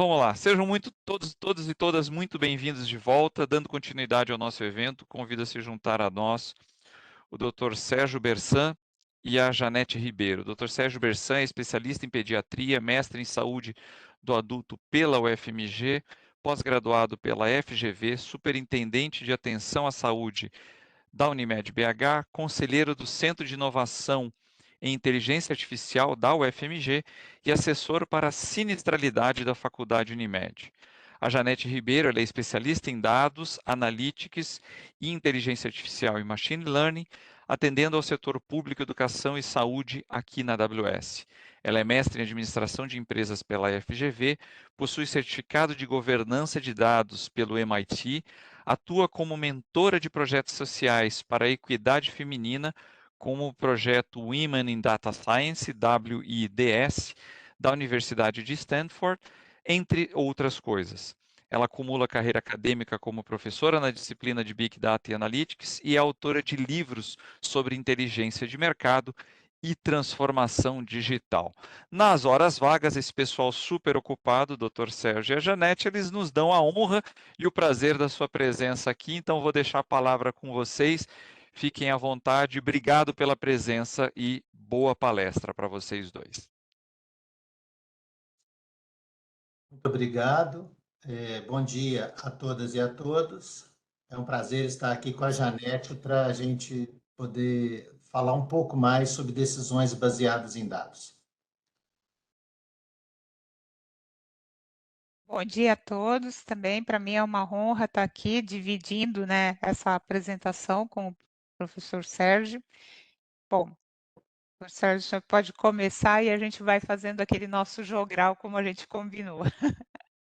Vamos lá, sejam todos e todas muito bem-vindos de volta, dando continuidade ao nosso evento. Convido a se juntar a nós o Dr. Sérgio Bersan e a Janete Ribeiro. O Dr. Sérgio Bersan é especialista em pediatria, mestre em saúde do adulto pela UFMG, pós-graduado pela FGV, superintendente de atenção à saúde da Unimed BH, conselheiro do Centro de Inovação em Inteligência Artificial da UFMG e assessor para a sinistralidade da Faculdade Unimed. A Janete Ribeiro é especialista em dados, analytics e inteligência artificial e machine learning, atendendo ao setor público, educação e saúde aqui na AWS. Ela é mestre em administração de empresas pela FGV, possui certificado de governança de dados pelo MIT, atua como mentora de projetos sociais para a equidade feminina, como o projeto Women in Data Science, WIDS, da Universidade de Stanford, entre outras coisas. Ela acumula carreira acadêmica como professora na disciplina de Big Data e Analytics e é autora de livros sobre inteligência de mercado e transformação digital. Nas horas vagas, esse pessoal super ocupado, Dr. Sérgio e a Janete, eles nos dão a honra e o prazer da sua presença aqui, então vou deixar a palavra com vocês. Fiquem à vontade, obrigado pela presença e boa palestra para vocês dois. Muito obrigado. Bom dia a todas e a todos. É um prazer estar aqui com a Janete para a gente poder falar um pouco mais sobre decisões baseadas em dados. Bom dia a todos. Também para mim é uma honra estar aqui dividindo, né, essa apresentação com o professor Sérgio. Bom, professor Sérgio, você pode começar e a gente vai fazendo aquele nosso jogral como a gente combinou.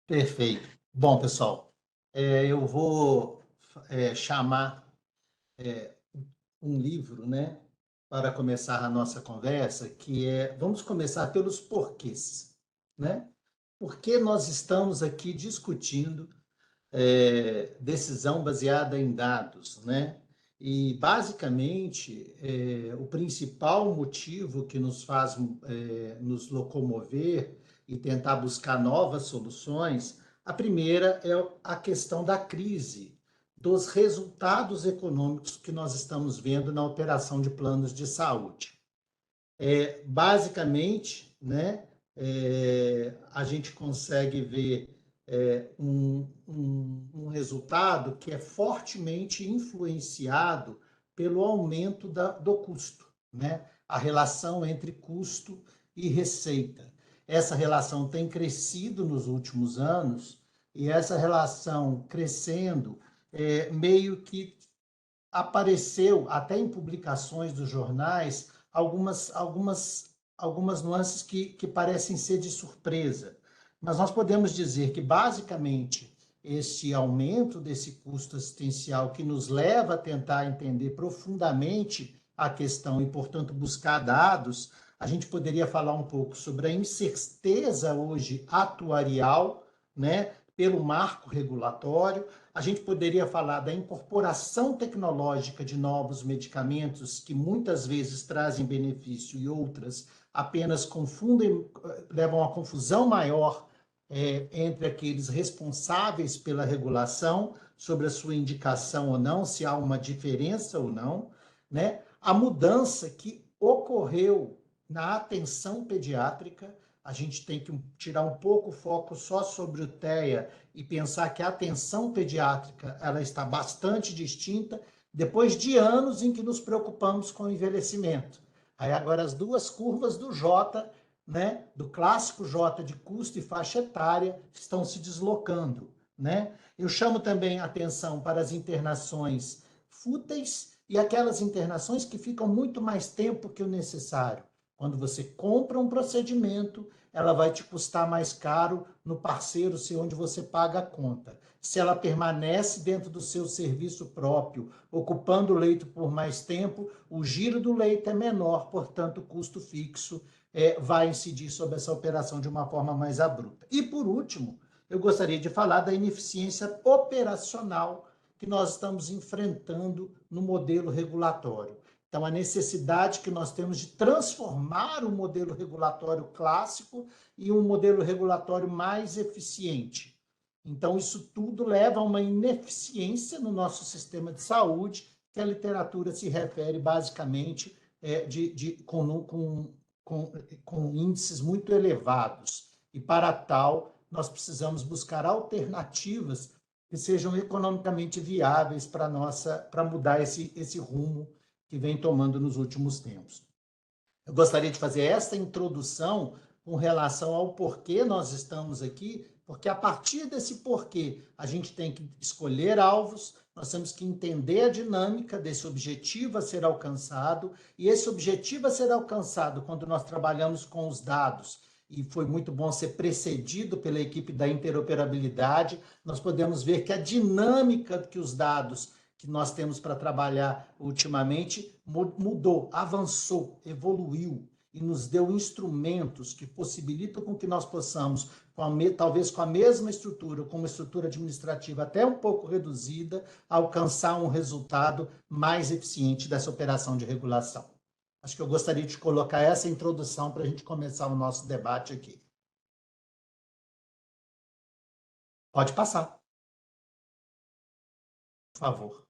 Perfeito. Bom, pessoal, eu vou chamar um livro, né, para começar a nossa conversa, que vamos começar pelos porquês, né? Por que nós estamos aqui discutindo decisão baseada em dados, né? E, basicamente, o principal motivo que nos faz nos locomover e tentar buscar novas soluções, a primeira é a questão da crise, dos resultados econômicos que nós estamos vendo na operação de planos de saúde. Basicamente, né, a gente consegue ver um resultado que é fortemente influenciado pelo aumento do custo, né? A relação entre custo e receita. Essa relação tem crescido nos últimos anos e essa relação crescendo meio que apareceu até em publicações dos jornais algumas nuances que parecem ser de surpresa. Mas nós podemos dizer que, basicamente, esse aumento desse custo assistencial que nos leva a tentar entender profundamente a questão e, portanto, buscar dados, a gente poderia falar um pouco sobre a incerteza hoje atuarial, né, pelo marco regulatório. A gente poderia falar da incorporação tecnológica de novos medicamentos que muitas vezes trazem benefício e outras apenas confundem, levam a confusão maior entre aqueles responsáveis pela regulação sobre a sua indicação ou não, se há uma diferença ou não, né? A mudança que ocorreu na atenção pediátrica, a gente tem que tirar um pouco o foco só sobre o TEA e pensar que a atenção pediátrica ela está bastante distinta depois de anos em que nos preocupamos com o envelhecimento. Aí agora as duas curvas do J, né, do clássico J de custo e faixa etária, estão se deslocando, né? Eu chamo também atenção para as internações fúteis e aquelas internações que ficam muito mais tempo que o necessário. Quando você compra um procedimento, ela vai te custar mais caro no parceiro seu onde você paga a conta. Se ela permanece dentro do seu serviço próprio, ocupando o leito por mais tempo, o giro do leito é menor, portanto, o custo fixo vai incidir sobre essa operação de uma forma mais abrupta. E, por último, eu gostaria de falar da ineficiência operacional que nós estamos enfrentando no modelo regulatório. Então, a necessidade que nós temos de transformar o modelo regulatório clássico em um modelo regulatório mais eficiente. Então, isso tudo leva a uma ineficiência no nosso sistema de saúde, que a literatura se refere basicamente com índices muito elevados. E, para tal, nós precisamos buscar alternativas que sejam economicamente viáveis para mudar esse rumo que vem tomando nos últimos tempos. Eu gostaria de fazer essa introdução com relação ao porquê nós estamos aqui, porque a partir desse porquê a gente tem que escolher alvos, nós temos que entender a dinâmica desse objetivo a ser alcançado, e esse objetivo a ser alcançado, quando nós trabalhamos com os dados, e foi muito bom ser precedido pela equipe da interoperabilidade, nós podemos ver que a dinâmica que os dados que nós temos para trabalhar ultimamente mudou, avançou, evoluiu e nos deu instrumentos que possibilitam com que nós possamos, talvez com a mesma estrutura, com uma estrutura administrativa até um pouco reduzida, alcançar um resultado mais eficiente dessa operação de regulação. Acho que eu gostaria de colocar essa introdução para a gente começar o nosso debate aqui. Pode passar, por favor.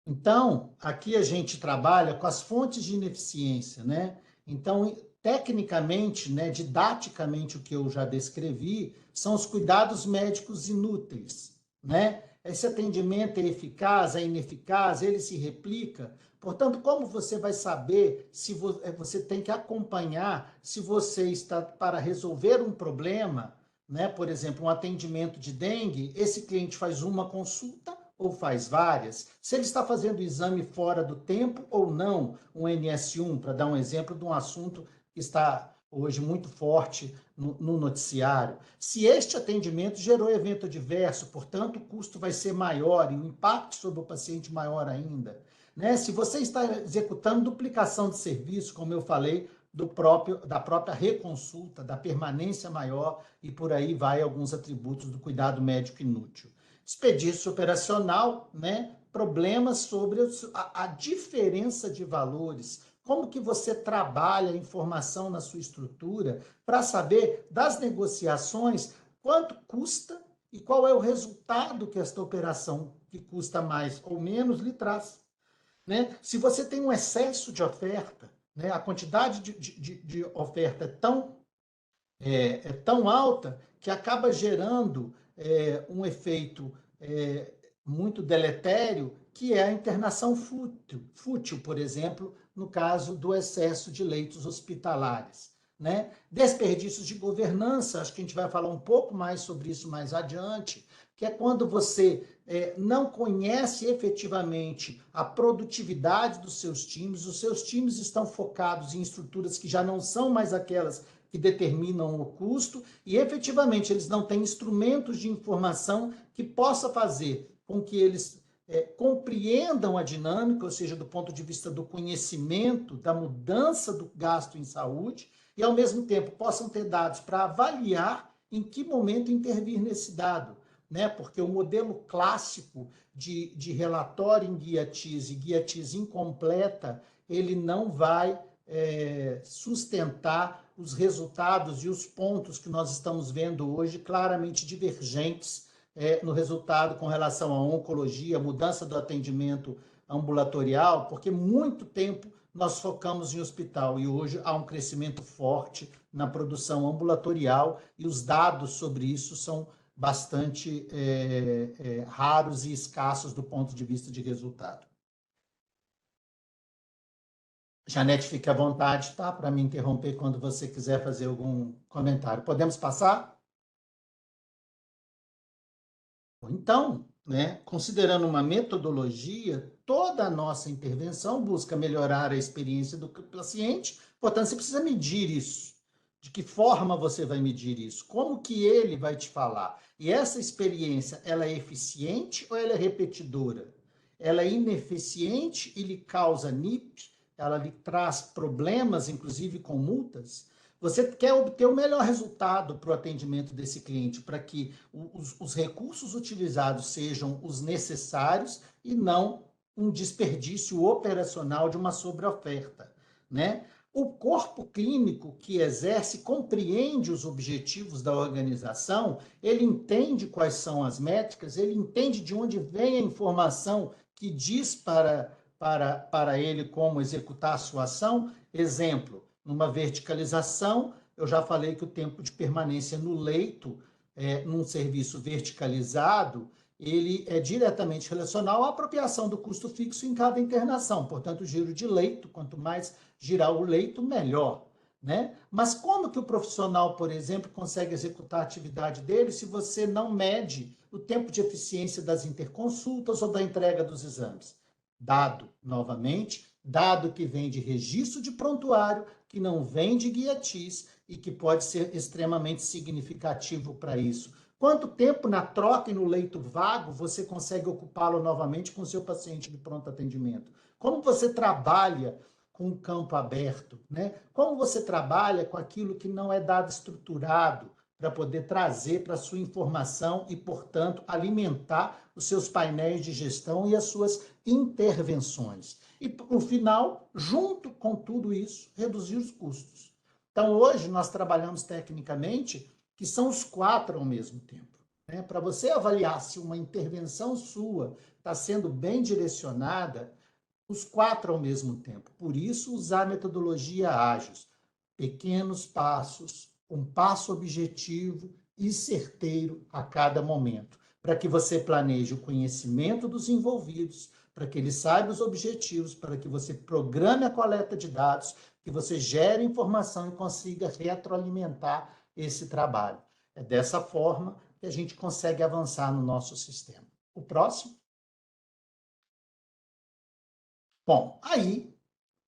Então, aqui a gente trabalha com as fontes de ineficiência, né? Então, tecnicamente, né, didaticamente, o que eu já descrevi são os cuidados médicos inúteis, né? Esse atendimento é eficaz, é ineficaz, ele se replica. Portanto, como você vai saber se você tem que acompanhar se você está para resolver um problema, né? Por exemplo, um atendimento de dengue, esse cliente faz uma consulta ou faz várias? Se ele está fazendo o exame fora do tempo ou não, um NS1, para dar um exemplo de um assunto que está hoje muito forte no noticiário. Se este atendimento gerou evento adverso, portanto, o custo vai ser maior e o impacto sobre o paciente maior ainda. Né? Se você está executando duplicação de serviço, como eu falei, da própria reconsulta, da permanência maior, e por aí vai alguns atributos do cuidado médico inútil. Desperdício operacional, né? Problemas sobre a diferença de valores, como que você trabalha a informação na sua estrutura para saber das negociações quanto custa e qual é o resultado que esta operação, que custa mais ou menos, lhe traz. Né? Se você tem um excesso de oferta, né? A quantidade de oferta é tão alta que acaba gerando um efeito muito deletério, que é a internação fútil, por exemplo, no caso do excesso de leitos hospitalares. Né? Desperdícios de governança, acho que a gente vai falar um pouco mais sobre isso mais adiante, que é quando você não conhece efetivamente a produtividade dos seus times, os seus times estão focados em estruturas que já não são mais aquelas que determinam o custo, e efetivamente eles não têm instrumentos de informação que possa fazer com que eles compreendam a dinâmica, ou seja, do ponto de vista do conhecimento, da mudança do gasto em saúde, e ao mesmo tempo possam ter dados para avaliar em que momento intervir nesse dado. Né? Porque o modelo clássico de relatório em guia-TIS e guia-TIS incompleta, ele não vai sustentar os resultados e os pontos que nós estamos vendo hoje claramente divergentes no resultado com relação à oncologia, mudança do atendimento ambulatorial, porque muito tempo nós focamos em hospital e hoje há um crescimento forte na produção ambulatorial e os dados sobre isso são bastante raros e escassos do ponto de vista de resultado. Janete, fique à vontade, tá? Para me interromper quando você quiser fazer algum comentário. Podemos passar? Então, né, considerando uma metodologia, toda a nossa intervenção busca melhorar a experiência do paciente, portanto, você precisa medir isso. De que forma você vai medir isso? Como que ele vai te falar? E essa experiência, ela é eficiente ou ela é repetidora? Ela é ineficiente e lhe causa NIP? Ela lhe traz problemas, inclusive com multas? Você quer obter o melhor resultado para o atendimento desse cliente, para que os recursos utilizados sejam os necessários e não um desperdício operacional de uma sobreoferta, né? O corpo clínico que exerce compreende os objetivos da organização, ele entende quais são as métricas, ele entende de onde vem a informação que diz para ele como executar a sua ação. Exemplo, numa verticalização, eu já falei que o tempo de permanência no leito, num serviço verticalizado, ele é diretamente relacional à apropriação do custo fixo em cada internação. Portanto, o giro de leito, quanto mais girar o leito, melhor, né? Mas como que o profissional, por exemplo, consegue executar a atividade dele se você não mede o tempo de eficiência das interconsultas ou da entrega dos exames? Dado, novamente, dado que vem de registro de prontuário, que não vem de guia-TIS e que pode ser extremamente significativo para isso. Quanto tempo na troca e no leito vago você consegue ocupá-lo novamente com o seu paciente de pronto atendimento? Como você trabalha com o campo aberto, né? Como você trabalha com aquilo que não é dado estruturado para poder trazer para a sua informação e, portanto, alimentar os seus painéis de gestão e as suas intervenções. E, no final, junto com tudo isso, reduzir os custos. Então, hoje, nós trabalhamos tecnicamente que são os 4 ao mesmo tempo, né? Para você avaliar se uma intervenção sua está sendo bem direcionada, os 4 ao mesmo tempo. Por isso, usar metodologia ágil, pequenos passos, um passo objetivo e certeiro a cada momento, para que você planeje o conhecimento dos envolvidos, para que ele saiba os objetivos, para que você programe a coleta de dados, que você gere informação e consiga retroalimentar esse trabalho. É dessa forma que a gente consegue avançar no nosso sistema. O próximo. Bom, aí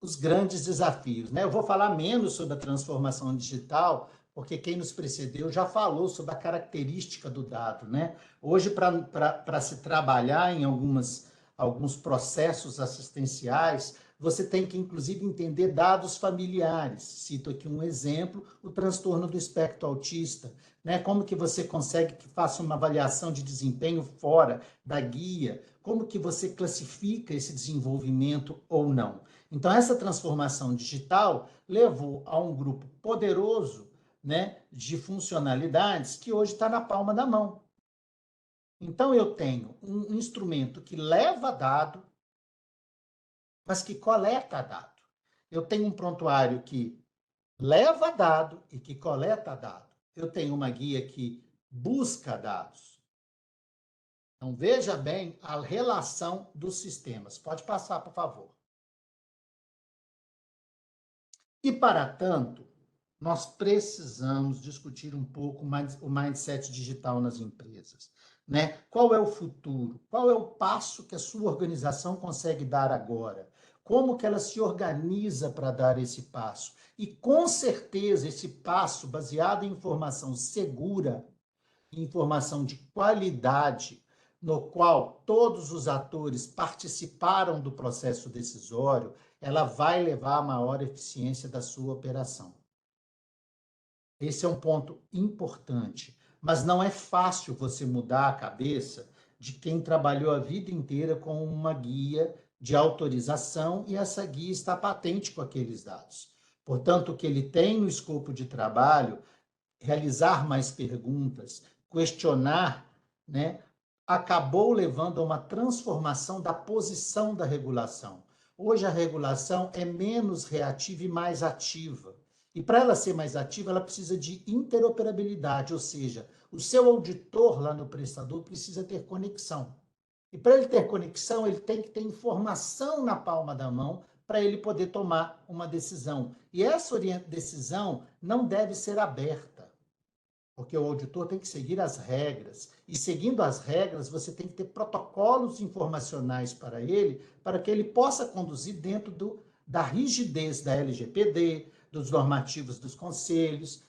os grandes desafios, né? Eu vou falar menos sobre a transformação digital, porque quem nos precedeu já falou sobre a característica do dado, né? Hoje, para se trabalhar em alguns processos assistenciais, você tem que, inclusive, entender dados familiares. Cito aqui um exemplo, o transtorno do espectro autista, né? Como que você consegue que faça uma avaliação de desempenho fora da guia? Como que você classifica esse desenvolvimento ou não? Então, essa transformação digital levou a um grupo poderoso, né, de funcionalidades que hoje está na palma da mão. Então, eu tenho um instrumento que leva dado, mas que coleta dado. Eu tenho um prontuário que leva dado e que coleta dado. Eu tenho uma guia que busca dados. Então, veja bem a relação dos sistemas. Pode passar, por favor. E, para tanto, nós precisamos discutir um pouco mais o mindset digital nas empresas, né? Qual é o futuro? Qual é o passo que a sua organização consegue dar agora? Como que ela se organiza para dar esse passo? E, com certeza, esse passo, baseado em informação segura, informação de qualidade, no qual todos os atores participaram do processo decisório, ela vai levar a maior eficiência da sua operação. Esse é um ponto importante, mas não é fácil você mudar a cabeça de quem trabalhou a vida inteira com uma guia de autorização e essa guia está patente com aqueles dados. Portanto, o que ele tem no escopo de trabalho, realizar mais perguntas, questionar, né, acabou levando a uma transformação da posição da regulação. Hoje a regulação é menos reativa e mais ativa. E para ela ser mais ativa, ela precisa de interoperabilidade, ou seja, o seu auditor lá no prestador precisa ter conexão. E para ele ter conexão, ele tem que ter informação na palma da mão para ele poder tomar uma decisão. E essa decisão não deve ser aberta, porque o auditor tem que seguir as regras. E seguindo as regras, você tem que ter protocolos informacionais para ele, para que ele possa conduzir dentro da rigidez da LGPD, dos normativos dos conselhos,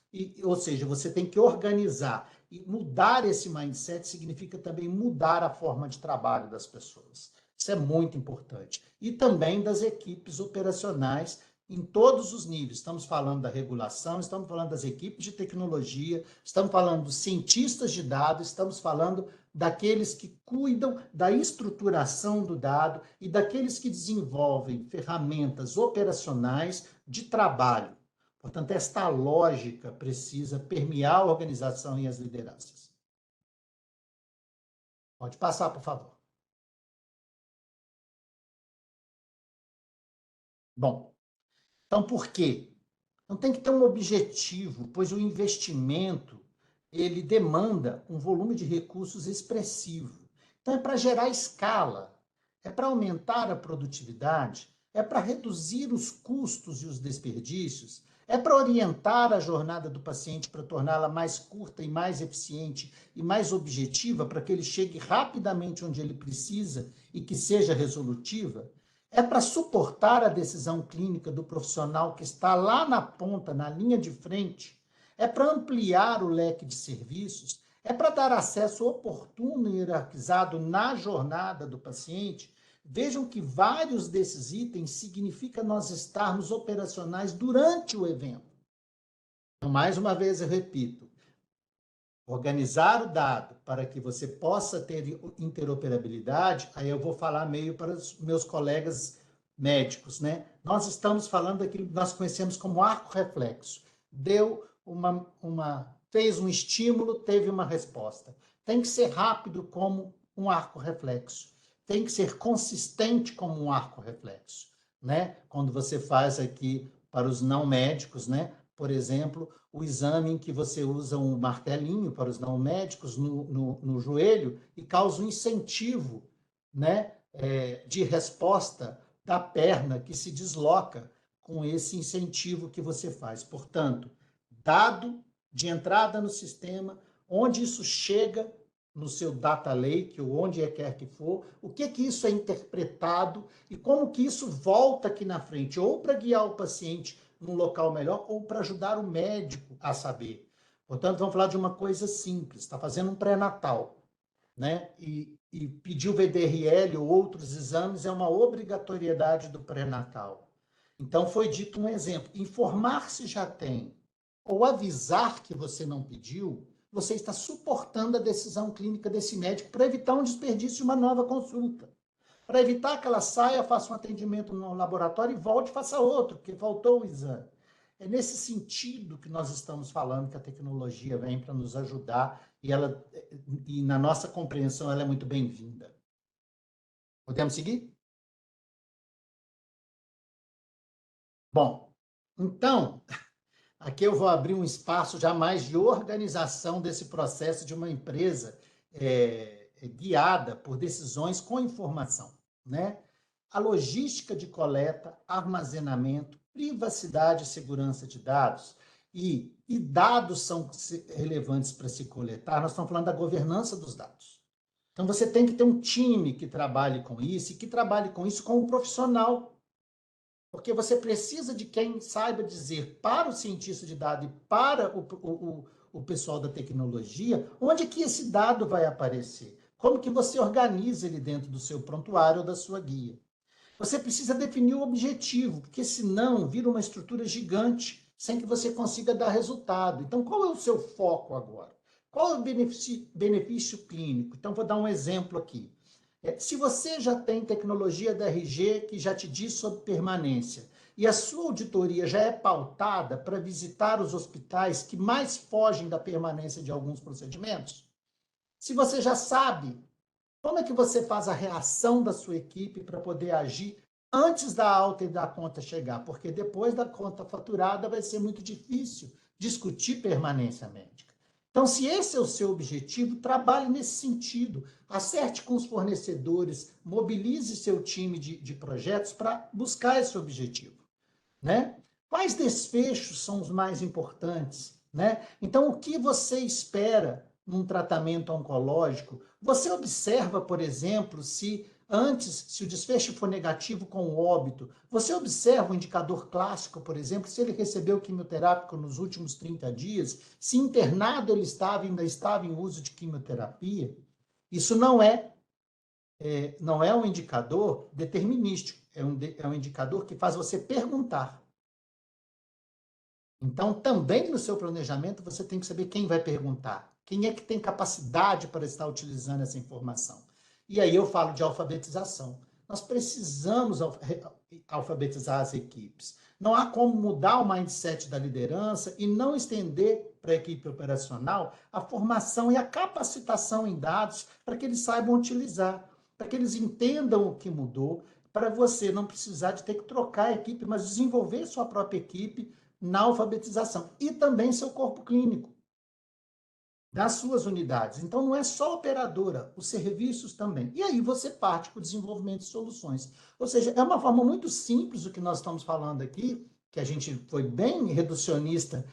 ou seja, você tem que organizar. E mudar esse mindset significa também mudar a forma de trabalho das pessoas. Isso é muito importante. E também das equipes operacionais em todos os níveis. Estamos falando da regulação, estamos falando das equipes de tecnologia, estamos falando dos cientistas de dados, estamos falando daqueles que cuidam da estruturação do dado e daqueles que desenvolvem ferramentas operacionais de trabalho. Portanto, esta lógica precisa permear a organização e as lideranças. Pode passar, por favor. Bom, então por quê? Então tem que ter um objetivo, pois o investimento ele demanda um volume de recursos expressivo. Então é para gerar escala, é para aumentar a produtividade, é para reduzir os custos e os desperdícios, é para orientar a jornada do paciente para torná-la mais curta e mais eficiente e mais objetiva, para que ele chegue rapidamente onde ele precisa e que seja resolutiva. É para suportar a decisão clínica do profissional que está lá na ponta, na linha de frente. É para ampliar o leque de serviços. É para dar acesso oportuno e hierarquizado na jornada do paciente. Vejam que vários desses itens significam nós estarmos operacionais durante o evento. Então, mais uma vez, eu repito, organizar o dado para que você possa ter interoperabilidade, aí eu vou falar meio para os meus colegas médicos, né? Nós estamos falando daquilo que nós conhecemos como arco reflexo. Fez um estímulo, teve uma resposta. Tem que ser rápido como um arco reflexo. Tem que ser consistente como um arco reflexo, né? Quando você faz aqui para os não médicos, né? Por exemplo, o exame em que você usa um martelinho para os não médicos no joelho e causa um incentivo, né? De resposta da perna que se desloca com esse incentivo que você faz. Portanto, dado de entrada no sistema, onde isso chega no seu data lake, ou onde quer que for, o que isso é interpretado e como que isso volta aqui na frente, ou para guiar o paciente num local melhor, ou para ajudar o médico a saber. Portanto, vamos falar de uma coisa simples, está fazendo um pré-natal, né? E pedir o VDRL ou outros exames é uma obrigatoriedade do pré-natal. Então, foi dito um exemplo, informar se já tem, ou avisar que você não pediu, você está suportando a decisão clínica desse médico para evitar um desperdício de uma nova consulta. Para evitar que ela saia, faça um atendimento no laboratório e volte e faça outro, porque faltou o exame. É nesse sentido que nós estamos falando que a tecnologia vem para nos ajudar e na nossa compreensão ela é muito bem-vinda. Podemos seguir? Bom, então, aqui eu vou abrir um espaço já mais de organização desse processo de uma empresa guiada por decisões com informação, né? A logística de coleta, armazenamento, privacidade e segurança de dados, e dados são relevantes para se coletar, nós estamos falando da governança dos dados. Então, você tem que ter um time que trabalhe com isso e que trabalhe com isso como profissional. Porque você precisa de quem saiba dizer para o cientista de dados e para o pessoal da tecnologia onde que esse dado vai aparecer. Como que você organiza ele dentro do seu prontuário ou da sua guia. Você precisa definir o objetivo, porque senão vira uma estrutura gigante sem que você consiga dar resultado. Então, qual é o seu foco agora? Qual é o benefício clínico? Então, vou dar um exemplo aqui. Se você já tem tecnologia da RG que já te diz sobre permanência e a sua auditoria já é pautada para visitar os hospitais que mais fogem da permanência de alguns procedimentos, se você já sabe, como é que você faz a reação da sua equipe para poder agir antes da alta e da conta chegar? Porque depois da conta faturada vai ser muito difícil discutir permanência médica. Então, se esse é o seu objetivo, trabalhe nesse sentido. Acerte com os fornecedores, mobilize seu time de projetos para buscar esse objetivo, né? Quais desfechos são os mais importantes, né? Então, o que você espera num tratamento oncológico? Você observa, por exemplo, se o desfecho for negativo com o óbito, você observa o indicador clássico, por exemplo, se ele recebeu quimioterápico nos últimos 30 dias, se internado ele ainda estava em uso de quimioterapia. Isso não é um indicador determinístico, é um indicador que faz você perguntar. Então, também no seu planejamento, você tem que saber quem vai perguntar, Quem é que tem capacidade para estar utilizando essa informação? E aí eu falo de alfabetização. Nós precisamos alfabetizar as equipes. Não há como mudar o mindset da liderança e não estender para a equipe operacional a formação e a capacitação em dados para que eles saibam utilizar, para que eles entendam o que mudou, para você não precisar de ter que trocar a equipe, mas desenvolver sua própria equipe na alfabetização e também seu corpo clínico das suas unidades. Então, não é só a operadora, os serviços também. E aí você parte para o desenvolvimento de soluções. Ou seja, é uma forma muito simples do que nós estamos falando aqui, que a gente foi bem reducionista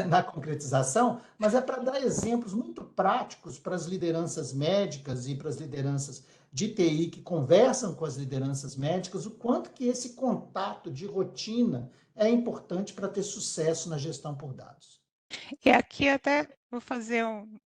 na concretização, mas é para dar exemplos muito práticos para as lideranças médicas e para as lideranças de TI que conversam com as lideranças médicas, o quanto que esse contato de rotina é importante para ter sucesso na gestão por dados. E aqui até vou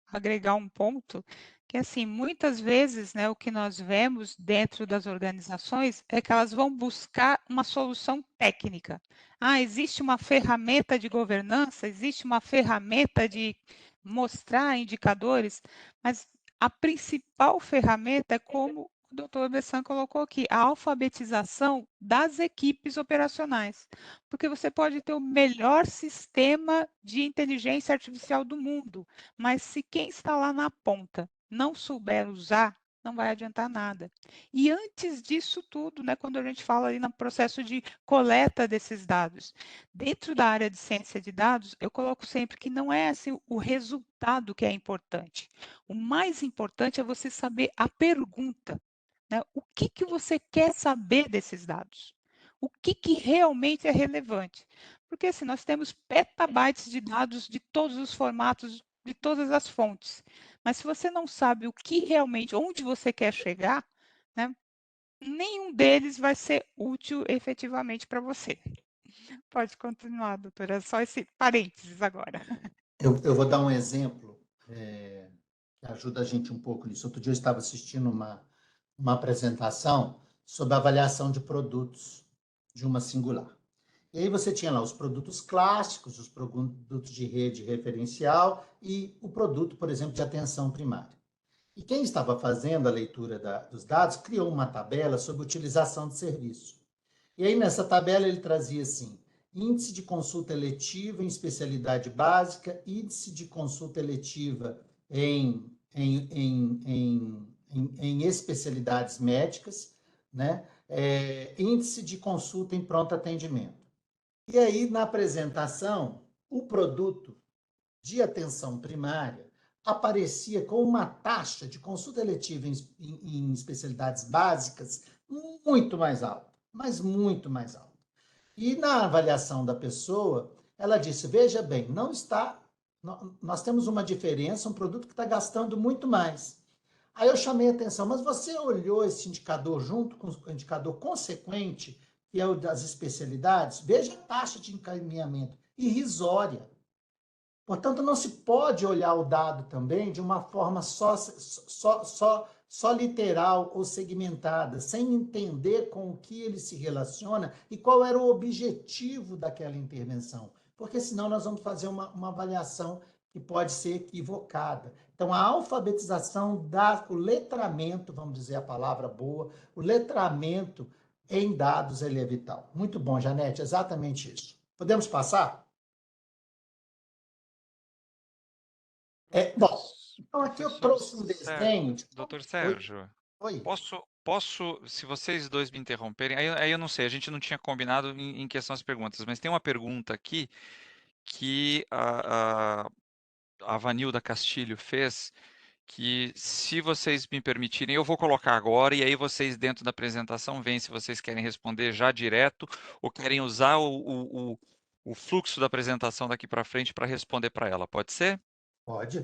agregar um ponto, que assim, muitas vezes, né, o que nós vemos dentro das organizações é que elas vão buscar uma solução técnica. Ah, existe uma ferramenta de governança, existe uma ferramenta de mostrar indicadores, mas a principal ferramenta é como o doutor Bessan colocou aqui, a alfabetização das equipes operacionais. Porque você pode ter o melhor sistema de inteligência artificial do mundo, mas se quem está lá na ponta não souber usar, não vai adiantar nada. E antes disso tudo, né, quando a gente fala ali no processo de coleta desses dados, dentro da área de ciência de dados, eu coloco sempre que não é assim, o resultado que é importante. O mais importante é você saber a pergunta, né? O que você quer saber desses dados? O que realmente é relevante? Porque assim, nós temos petabytes de dados de todos os formatos, de todas as fontes. Mas se você não sabe o que realmente, onde você quer chegar, né, nenhum deles vai ser útil efetivamente para você. Pode continuar, doutora. Só esse parênteses agora. Eu vou dar um exemplo que ajuda a gente um pouco nisso. Outro dia eu estava assistindo uma apresentação sobre a avaliação de produtos de uma singular. E aí você tinha lá os produtos clássicos, os produtos de rede referencial e o produto, por exemplo, de atenção primária. E quem estava fazendo a leitura dos dados criou uma tabela sobre utilização de serviço. E aí nessa tabela ele trazia assim, índice de consulta eletiva em especialidade básica, índice de consulta eletiva em especialidades médicas, né? Índice de consulta em pronto atendimento. E aí, na apresentação, o produto de atenção primária aparecia com uma taxa de consulta eletiva em especialidades básicas muito mais alta, mas muito mais alta. E na avaliação da pessoa, ela disse, veja bem, não está, nós temos uma diferença, um produto que está gastando muito mais. Aí eu chamei a atenção, mas você olhou esse indicador junto com o indicador consequente, que é o das especialidades? Veja a taxa de encaminhamento, irrisória. Portanto, não se pode olhar o dado também de uma forma só literal ou segmentada, sem entender com o que ele se relaciona e qual era o objetivo daquela intervenção. Porque senão nós vamos fazer uma avaliação que pode ser equivocada. Então, a alfabetização o letramento, vamos dizer a palavra boa, o letramento em dados ele é vital. Muito bom, Janete, exatamente isso. Podemos passar? Bom, então aqui eu trouxe um desenho. Doutor Sérgio, Oi. posso, se vocês dois me interromperem, aí eu não sei, a gente não tinha combinado em questão das perguntas, mas tem uma pergunta aqui que a Vanilda Castilho fez, que se vocês me permitirem, eu vou colocar agora, e aí vocês dentro da apresentação veem se vocês querem responder já direto, ou querem usar o fluxo da apresentação daqui para frente para responder para ela, pode ser? Pode.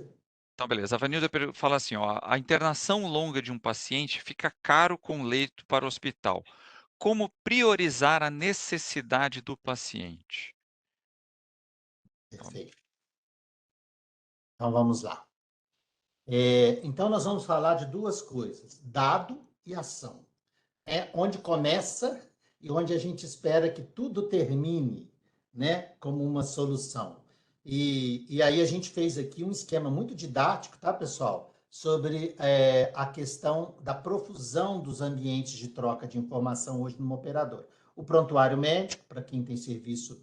Então, beleza. A Vanilda fala assim, ó, a internação longa de um paciente fica caro com leito para o hospital. Como priorizar a necessidade do paciente? Perfeito. Então vamos lá. Então nós vamos falar de duas coisas: dado e ação. É onde começa e onde a gente espera que tudo termine, né, como uma solução. E aí a gente fez aqui um esquema muito didático, tá, pessoal? Sobre a questão da profusão dos ambientes de troca de informação hoje numa operadora. O prontuário médico, para quem tem serviço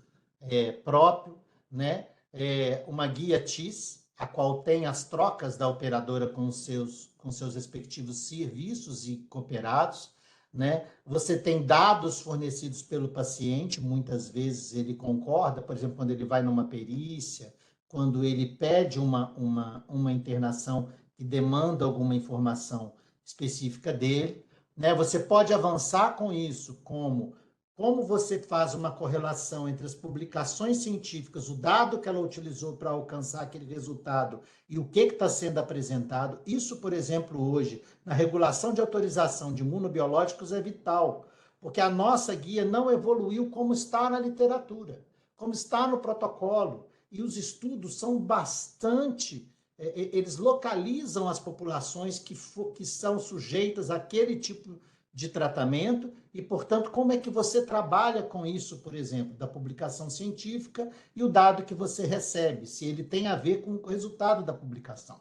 próprio, né? Uma guia TIS, a qual tem as trocas da operadora com seus respectivos serviços e cooperados, né? Você tem dados fornecidos pelo paciente, muitas vezes ele concorda, por exemplo, quando ele vai numa perícia, quando ele pede uma internação que demanda alguma informação específica dele, né? Você pode avançar com isso, como você faz uma correlação entre as publicações científicas, o dado que ela utilizou para alcançar aquele resultado e o que está sendo apresentado. Isso, por exemplo, hoje, na regulação de autorização de imunobiológicos é vital, porque a nossa guia não evoluiu como está na literatura, como está no protocolo, e os estudos são bastante... Eles localizam as populações que são sujeitas àquele tipo de tratamento e, portanto, como é que você trabalha com isso, por exemplo, da publicação científica e o dado que você recebe, se ele tem a ver com o resultado da publicação.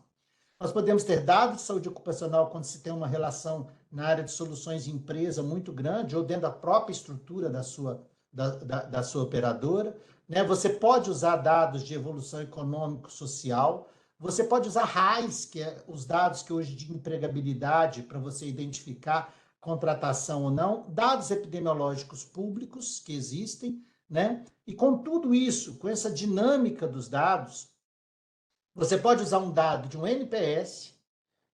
Nós podemos ter dados de saúde ocupacional quando se tem uma relação na área de soluções de empresa muito grande ou dentro da própria estrutura da sua operadora, né? Você pode usar dados de evolução econômico-social, você pode usar RAIS, que é os dados que hoje de empregabilidade, para você identificar contratação ou não, dados epidemiológicos públicos que existem, né? E com tudo isso, com essa dinâmica dos dados, você pode usar um dado de um NPS,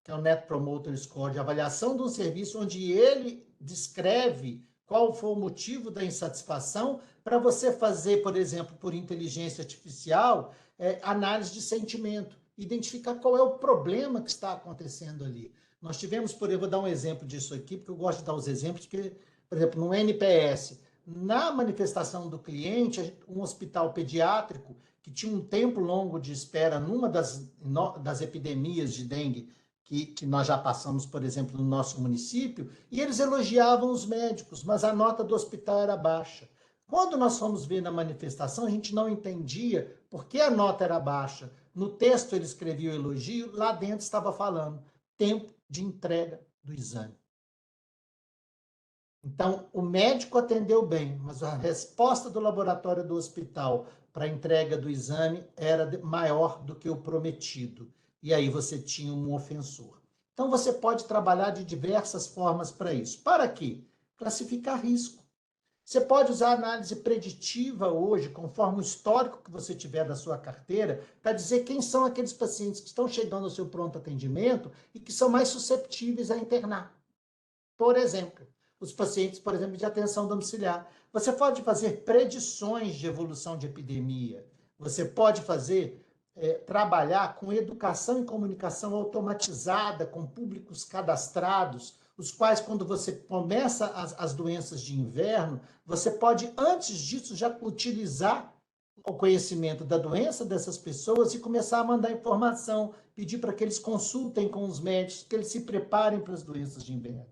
que é o Net Promoter Score, de avaliação de um serviço, onde ele descreve qual foi o motivo da insatisfação, para você fazer, por exemplo, por inteligência artificial, análise de sentimento, identificar qual é o problema que está acontecendo ali. Nós tivemos, vou dar um exemplo disso aqui, porque eu gosto de dar os exemplos, que, por exemplo, no NPS, na manifestação do cliente, um hospital pediátrico que tinha um tempo longo de espera numa das epidemias de dengue que nós já passamos, por exemplo, no nosso município, e eles elogiavam os médicos, mas a nota do hospital era baixa. Quando nós fomos ver na manifestação, a gente não entendia por que a nota era baixa. No texto ele escrevia o elogio, lá dentro estava falando tempo de entrega do exame. Então, o médico atendeu bem, mas a resposta do laboratório do hospital para a entrega do exame era maior do que o prometido. E aí você tinha um ofensor. Então, você pode trabalhar de diversas formas para isso. Para quê? Classificar risco. Você pode usar análise preditiva hoje, conforme o histórico que você tiver da sua carteira, para dizer quem são aqueles pacientes que estão chegando ao seu pronto atendimento e que são mais susceptíveis a internar. Por exemplo, os pacientes, por exemplo, de atenção domiciliar. Você pode fazer predições de evolução de epidemia. Você pode trabalhar com educação e comunicação automatizada, com públicos cadastrados, os quais, quando você começa as doenças de inverno, você pode, antes disso, já utilizar o conhecimento da doença dessas pessoas e começar a mandar informação, pedir para que eles consultem com os médicos, que eles se preparem para as doenças de inverno.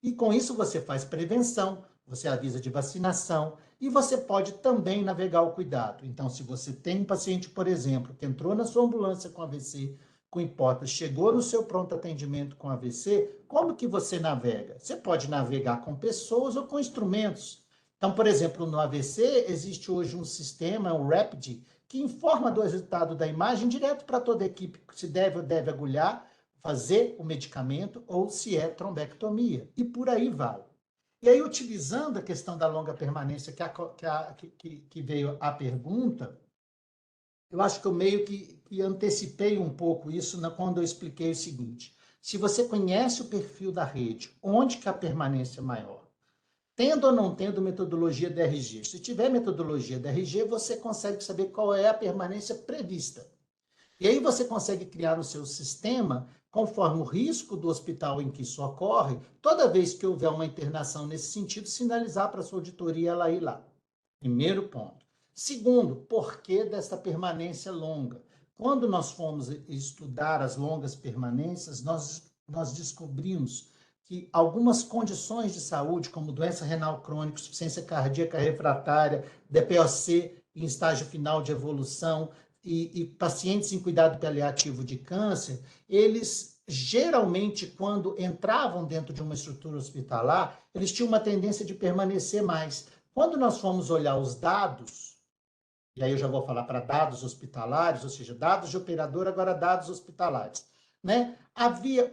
E com isso você faz prevenção, você avisa de vacinação e você pode também navegar o cuidado. Então, se você tem um paciente, por exemplo, que entrou na sua ambulância com AVC, com hipótese, chegou no seu pronto atendimento com AVC, como que você navega? Você pode navegar com pessoas ou com instrumentos. Então, por exemplo, no AVC existe hoje um sistema, o Rapid, que informa do resultado da imagem direto para toda a equipe, se deve ou deve agulhar, fazer o medicamento ou se é trombectomia. E por aí vai. E aí, utilizando a questão da longa permanência, que veio a pergunta, eu acho que eu meio que antecipei um pouco isso quando eu expliquei o seguinte. Se você conhece o perfil da rede, onde que a permanência é maior? Tendo ou não tendo metodologia DRG? Se tiver metodologia DRG, você consegue saber qual é a permanência prevista. E aí você consegue criar no seu sistema, conforme o risco do hospital em que isso ocorre, toda vez que houver uma internação nesse sentido, sinalizar para a sua auditoria ela ir lá. Primeiro ponto. Segundo, por que dessa permanência longa? Quando nós fomos estudar as longas permanências, nós descobrimos que algumas condições de saúde, como doença renal crônica, insuficiência cardíaca refratária, DPOC em estágio final de evolução, e pacientes em cuidado paliativo de câncer, eles geralmente, quando entravam dentro de uma estrutura hospitalar, eles tinham uma tendência de permanecer mais. Quando nós fomos olhar os dados, e aí eu já vou falar para dados hospitalares, ou seja, dados de operador, agora dados hospitalares, né? Havia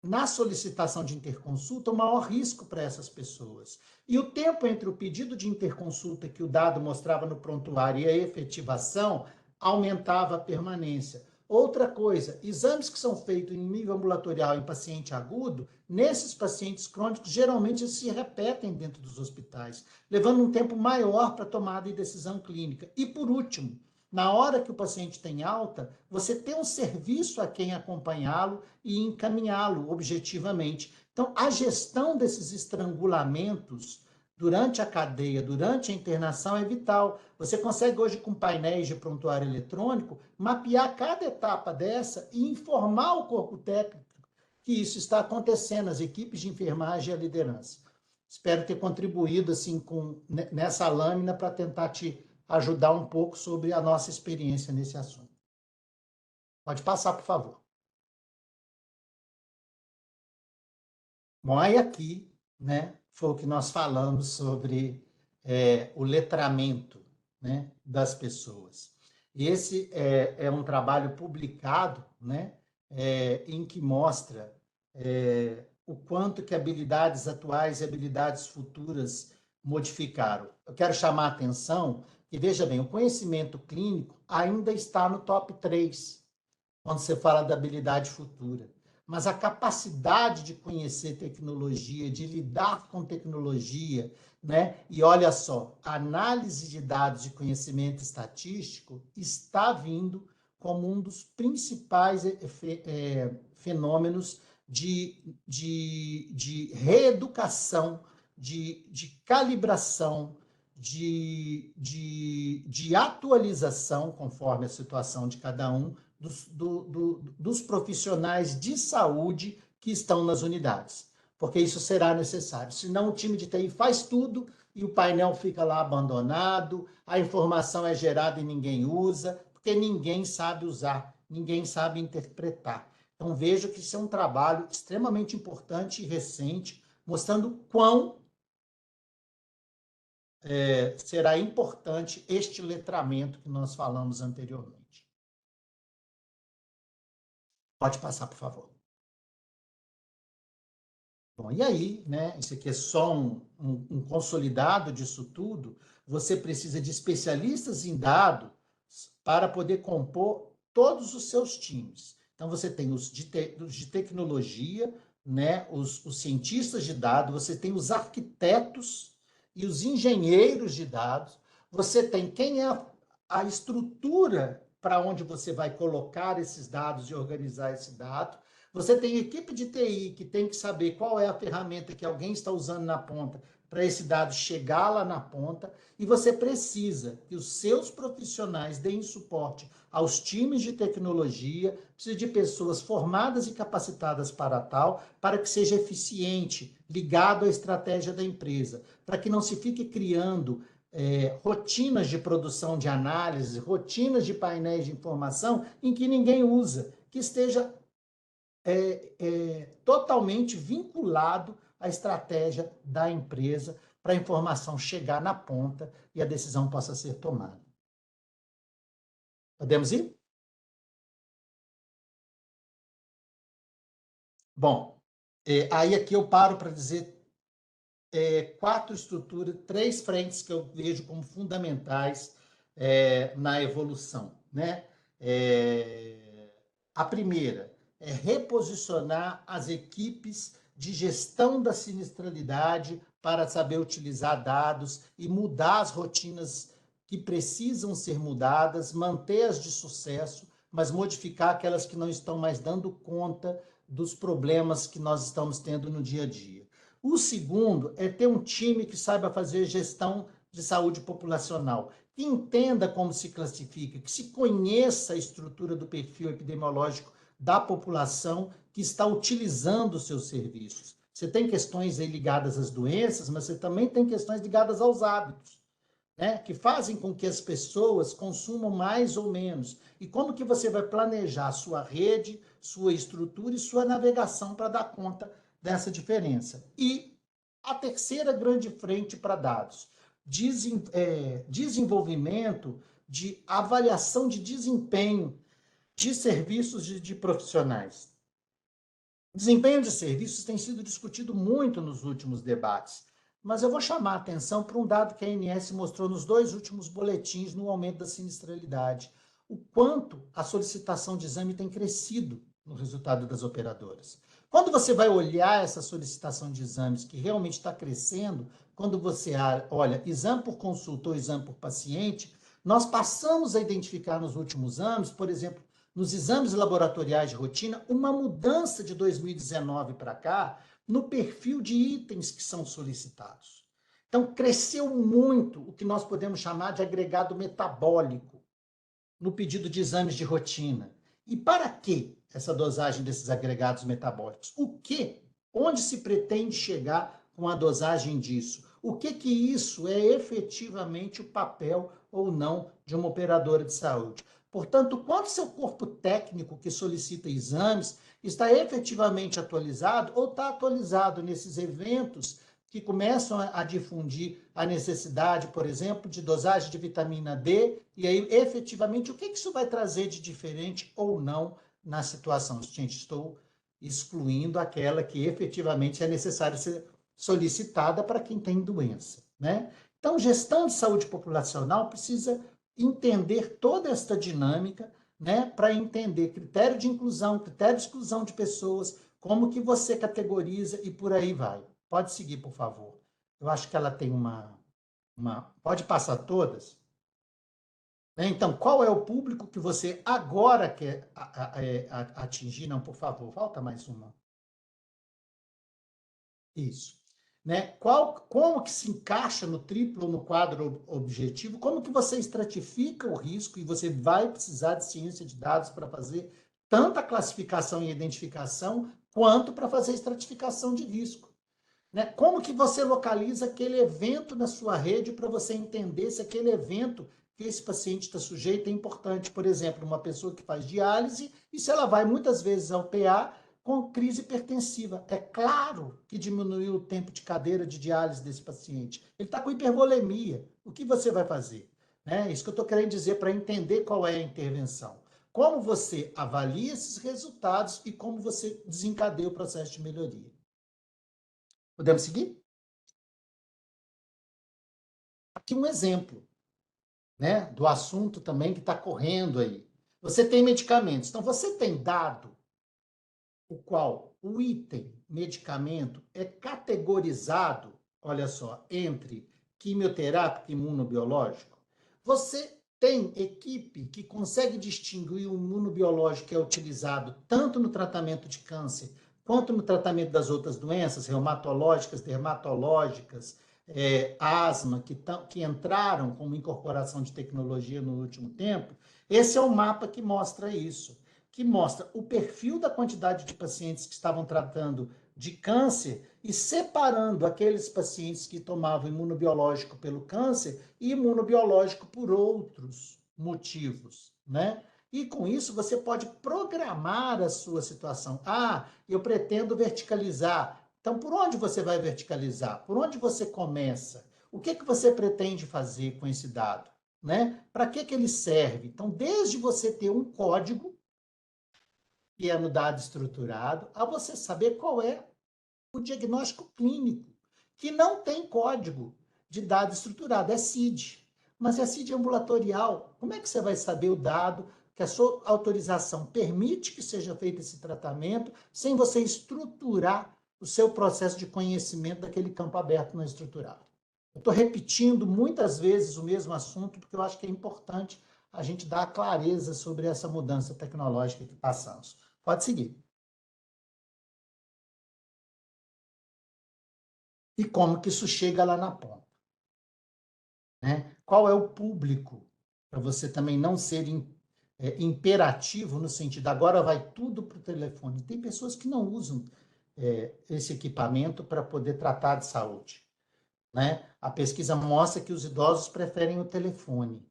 na solicitação de interconsulta, o maior risco para essas pessoas. E o tempo entre o pedido de interconsulta que o dado mostrava no prontuário e a efetivação aumentava a permanência. Outra coisa, exames que são feitos em nível ambulatorial em paciente agudo, nesses pacientes crônicos, geralmente se repetem dentro dos hospitais, levando um tempo maior para tomada de decisão clínica. E, por último, na hora que o paciente tem alta, você tem um serviço a quem acompanhá-lo e encaminhá-lo objetivamente. Então, a gestão desses estrangulamentos durante a cadeia, durante a internação, é vital. Você consegue hoje, com painéis de prontuário eletrônico, mapear cada etapa dessa e informar o corpo técnico que isso está acontecendo, as equipes de enfermagem e a liderança. Espero ter contribuído assim, nessa lâmina para tentar te ajudar um pouco sobre a nossa experiência nesse assunto. Pode passar, por favor. Bom, aí aqui, né, foi o que nós falamos sobre o letramento, né, das pessoas. Esse é um trabalho publicado, né, em que mostra o quanto que habilidades atuais e habilidades futuras modificaram. Eu quero chamar a atenção que, veja bem, o conhecimento clínico ainda está no top 3, quando você fala da habilidade futura. Mas a capacidade de conhecer tecnologia, de lidar com tecnologia, né? E olha só, a análise de dados de conhecimento estatístico está vindo como um dos principais fenômenos de reeducação, de calibração, de atualização, conforme a situação de cada um, dos profissionais de saúde que estão nas unidades, porque isso será necessário. Senão o time de TI faz tudo e o painel fica lá abandonado, a informação é gerada e ninguém usa, porque ninguém sabe usar, ninguém sabe interpretar. Então vejo que isso é um trabalho extremamente importante e recente, mostrando quão será importante este letramento que nós falamos anteriormente. Pode passar, por favor. Bom, e aí, né? Isso aqui é só um consolidado disso tudo. Você precisa de especialistas em dados para poder compor todos os seus times. Então, você tem os de tecnologia, né? Os cientistas de dados, você tem os arquitetos e os engenheiros de dados, você tem quem é a estrutura para onde você vai colocar esses dados e organizar esse dado. Você tem equipe de TI que tem que saber qual é a ferramenta que alguém está usando na ponta para esse dado chegar lá na ponta, e você precisa que os seus profissionais deem suporte aos times de tecnologia, precisa de pessoas formadas e capacitadas para tal, para que seja eficiente, ligado à estratégia da empresa, para que não se fique criando rotinas de produção de análise, rotinas de painéis de informação em que ninguém usa, que esteja totalmente vinculado à estratégia da empresa para a informação chegar na ponta e a decisão possa ser tomada. Podemos ir? Bom, aí aqui eu paro para dizer 4 estruturas, 3 frentes que eu vejo como fundamentais na evolução, né? A primeira é reposicionar as equipes de gestão da sinistralidade para saber utilizar dados e mudar as rotinas que precisam ser mudadas, manter as de sucesso, mas modificar aquelas que não estão mais dando conta dos problemas que nós estamos tendo no dia a dia. O segundo é ter um time que saiba fazer gestão de saúde populacional, que entenda como se classifica, que se conheça a estrutura do perfil epidemiológico da população que está utilizando os seus serviços. Você tem questões aí ligadas às doenças, mas você também tem questões ligadas aos hábitos. né, que fazem com que as pessoas consumam mais ou menos. E como que você vai planejar a sua rede, sua estrutura e sua navegação para dar conta dessa diferença. E a terceira grande frente para dados, desenvolvimento de avaliação de desempenho de serviços de profissionais. Desempenho de serviços tem sido discutido muito nos últimos debates, mas eu vou chamar a atenção para um dado que a ANS mostrou nos 2 últimos boletins no aumento da sinistralidade. O quanto a solicitação de exame tem crescido no resultado das operadoras. Quando você vai olhar essa solicitação de exames que realmente está crescendo, quando você olha exame por consulta ou exame por paciente, nós passamos a identificar nos últimos anos, por exemplo, nos exames laboratoriais de rotina, uma mudança de 2019 para cá no perfil de itens que são solicitados. Então, cresceu muito o que nós podemos chamar de agregado metabólico no pedido de exames de rotina. E para que essa dosagem desses agregados metabólicos? Onde se pretende chegar com a dosagem disso? O que isso é efetivamente o papel ou não de uma operadora de saúde? Portanto, quanto seu corpo técnico que solicita exames está efetivamente atualizado ou está atualizado nesses eventos que começam a difundir a necessidade, por exemplo, de dosagem de vitamina D, e aí, efetivamente, o que isso vai trazer de diferente ou não na situação? Gente, estou excluindo aquela que efetivamente é necessário ser solicitada para quem tem doença, né? Então, gestão de saúde populacional precisa entender toda esta dinâmica, né, para entender critério de inclusão, critério de exclusão de pessoas, como que você categoriza e por aí vai. Pode seguir, por favor. Eu acho que ela tem uma... Pode passar todas? Então, qual é o público que você agora quer atingir? Não, por favor, falta mais uma. Isso. Né? Como que se encaixa no triplo, no quadro objetivo? Como que você estratifica o risco e você vai precisar de ciência de dados para fazer tanta classificação e identificação, quanto para fazer estratificação de risco? Né? Como que você localiza aquele evento na sua rede para você entender se aquele evento que esse paciente está sujeito é importante? Por exemplo, uma pessoa que faz diálise e se ela vai muitas vezes ao PA com crise hipertensiva. É claro que diminuiu o tempo de cadeira de diálise desse paciente. Ele está com hipervolemia. O que você vai fazer? Né? Isso que eu estou querendo dizer para entender qual é a intervenção. Como você avalia esses resultados e como você desencadeia o processo de melhoria. Podemos seguir? Aqui um exemplo, né, do assunto também que está correndo aí. Você tem medicamentos. Então, você tem dado o qual o item medicamento é categorizado, olha só, entre quimioterápico e imunobiológico? Você tem equipe que consegue distinguir o imunobiológico que é utilizado tanto no tratamento de câncer quanto no tratamento das outras doenças reumatológicas, dermatológicas, asma, que entraram como incorporação de tecnologia no último tempo? Esse é o mapa que mostra isso, que mostra o perfil da quantidade de pacientes que estavam tratando de câncer e separando aqueles pacientes que tomavam imunobiológico pelo câncer e imunobiológico por outros motivos, né? E com isso você pode programar a sua situação. Ah, eu pretendo verticalizar. Então, por onde você vai verticalizar? Por onde você começa? O que você pretende fazer com esse dado? Né? Para que ele serve? Então, desde você ter um código, que é no dado estruturado, a você saber qual é o diagnóstico clínico, que não tem código de dado estruturado, é CID. Mas é CID ambulatorial. Como é que você vai saber o dado que a sua autorização permite que seja feito esse tratamento sem você estruturar o seu processo de conhecimento daquele campo aberto não estruturado? Eu estou repetindo muitas vezes o mesmo assunto porque eu acho que é importante a gente dar clareza sobre essa mudança tecnológica que passamos. Pode seguir. E como que isso chega lá na ponta? Né? Qual é o público? Para você também não ser imperativo no sentido, agora vai tudo para o telefone. Tem pessoas que não usam esse equipamento para poder tratar de saúde. né? A pesquisa mostra que os idosos preferem o telefone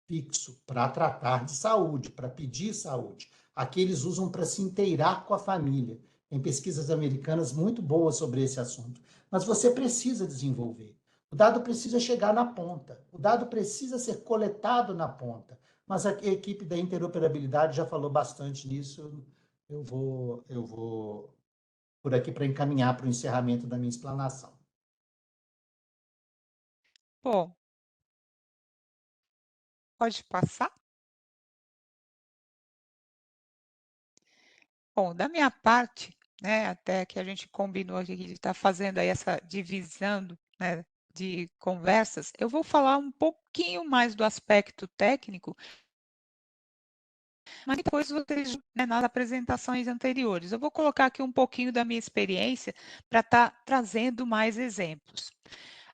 fixo para tratar de saúde, para pedir saúde. Aqui eles usam para se inteirar com a família. Tem pesquisas americanas muito boas sobre esse assunto. Mas você precisa desenvolver. O dado precisa chegar na ponta. O dado precisa ser coletado na ponta. Mas a equipe da interoperabilidade já falou bastante nisso. Eu vou por aqui para encaminhar para o encerramento da minha explanação. Bom, pode passar? Bom, da minha parte, né, até que a gente combinou aqui de estar fazendo aí essa divisão, né, de conversas, eu vou falar um pouquinho mais do aspecto técnico, mas depois vocês, né, nas apresentações anteriores. Eu vou colocar aqui um pouquinho da minha experiência para estar trazendo mais exemplos.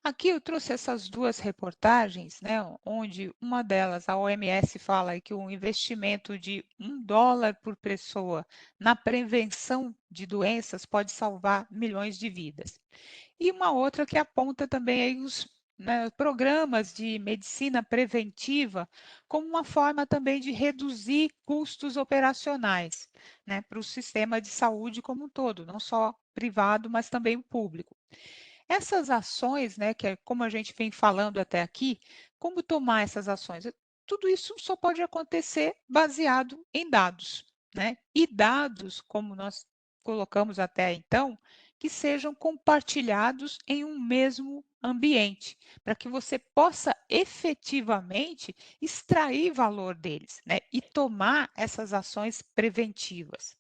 Aqui eu trouxe essas duas reportagens, né, onde uma delas, a OMS fala aí que o investimento de $1 por pessoa na prevenção de doenças pode salvar milhões de vidas. E uma outra que aponta também aí os, né, programas de medicina preventiva como uma forma também de reduzir custos operacionais, né, para o sistema de saúde como um todo, não só privado, mas também o público. Essas ações, né, que é como a gente vem falando até aqui, como tomar essas ações? Tudo isso só pode acontecer baseado em dados, né? E dados, como nós colocamos até então, que sejam compartilhados em um mesmo ambiente, para que você possa efetivamente extrair valor deles, né? E tomar essas ações preventivas.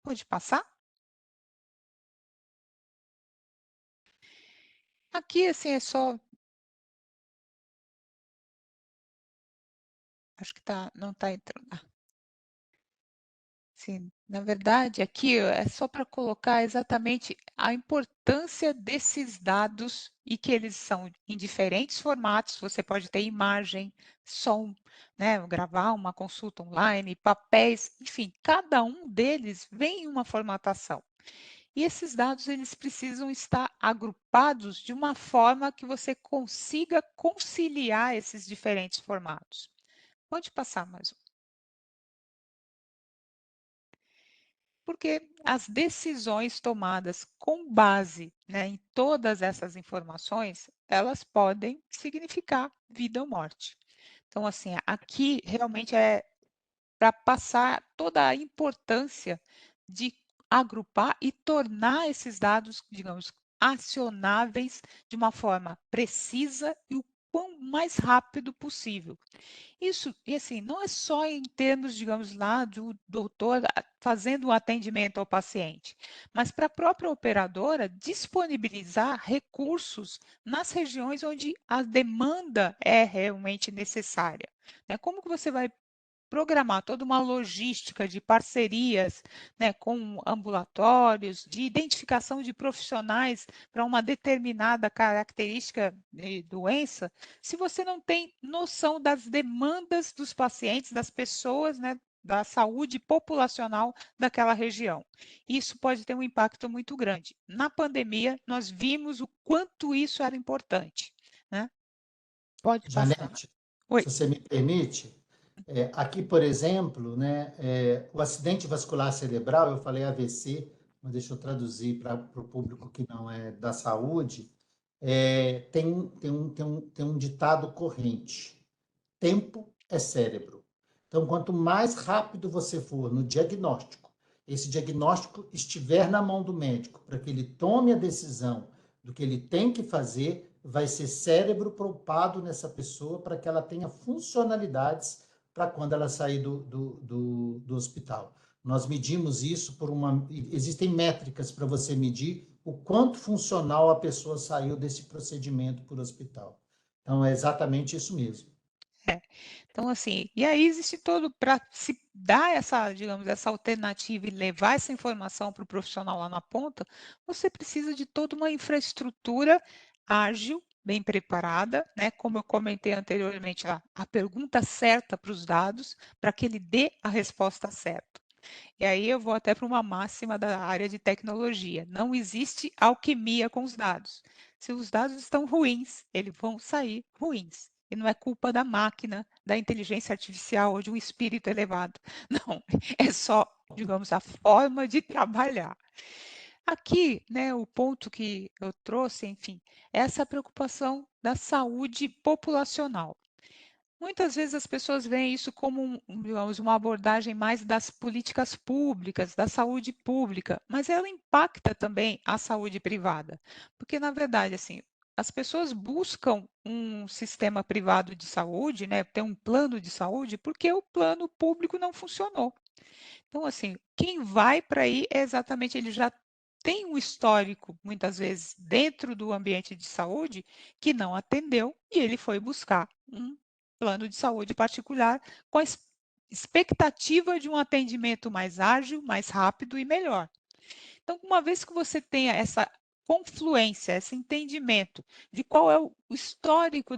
Pode passar? Aqui, assim, é só. Acho que não está entrando. Sim, na verdade, aqui ó, é só para colocar exatamente a importância desses dados e que eles são em diferentes formatos. Você pode ter imagem, som, né, gravar uma consulta online, papéis, enfim, cada um deles vem em uma formatação. E esses dados eles precisam estar agrupados de uma forma que você consiga conciliar esses diferentes formatos. Pode passar mais um. Porque as decisões tomadas com base, né, em todas essas informações, elas podem significar vida ou morte. Então, assim, aqui realmente é para passar toda a importância de agrupar e tornar esses dados, digamos, acionáveis de uma forma precisa e o quão mais rápido possível. Isso, e assim, não é só em termos, digamos lá, do doutor fazendo um atendimento ao paciente, mas para a própria operadora disponibilizar recursos nas regiões onde a demanda é realmente necessária. Né? Como que você vai programar toda uma logística de parcerias, né, com ambulatórios, de identificação de profissionais para uma determinada característica de doença, se você não tem noção das demandas dos pacientes, das pessoas, né, da saúde populacional daquela região. Isso pode ter um impacto muito grande. Na pandemia, nós vimos o quanto isso era importante, né? Pode passar. Janete, Oi. se você me permite, aqui, por exemplo, né, o acidente vascular cerebral, eu falei AVC, mas deixa eu traduzir para o público que não é da saúde, tem um ditado corrente: tempo é cérebro. Então, quanto mais rápido você for no diagnóstico, esse diagnóstico estiver na mão do médico, para que ele tome a decisão do que ele tem que fazer, vai ser cérebro poupado nessa pessoa para que ela tenha funcionalidades para quando ela sair do hospital. Nós medimos isso por uma. Existem métricas para você medir o quanto funcional a pessoa saiu desse procedimento por hospital. Então, é exatamente isso mesmo. É. Então, assim, e aí existe todo para se dar essa, digamos, essa alternativa e levar essa informação para o profissional lá na ponta, você precisa de toda uma infraestrutura ágil, bem preparada, né? Como eu comentei anteriormente, a pergunta certa para os dados, para que ele dê a resposta certa. E aí eu vou até para uma máxima da área de tecnologia: não existe alquimia com os dados. Se os dados estão ruins, eles vão sair ruins. E não é culpa da máquina, da inteligência artificial ou de um espírito elevado. Não, é só, digamos, a forma de trabalhar. Aqui, né, o ponto que eu trouxe, enfim, é essa preocupação da saúde populacional. Muitas vezes as pessoas veem isso como digamos, uma abordagem mais das políticas públicas, da saúde pública, mas ela impacta também a saúde privada, porque na verdade, assim, as pessoas buscam um sistema privado de saúde, né, ter um plano de saúde, porque o plano público não funcionou. Então, assim, quem vai para aí é exatamente ele já tem um histórico, muitas vezes, dentro do ambiente de saúde, que não atendeu e ele foi buscar um plano de saúde particular com a expectativa de um atendimento mais ágil, mais rápido e melhor. Então, uma vez que você tenha essa confluência, esse entendimento de qual é o histórico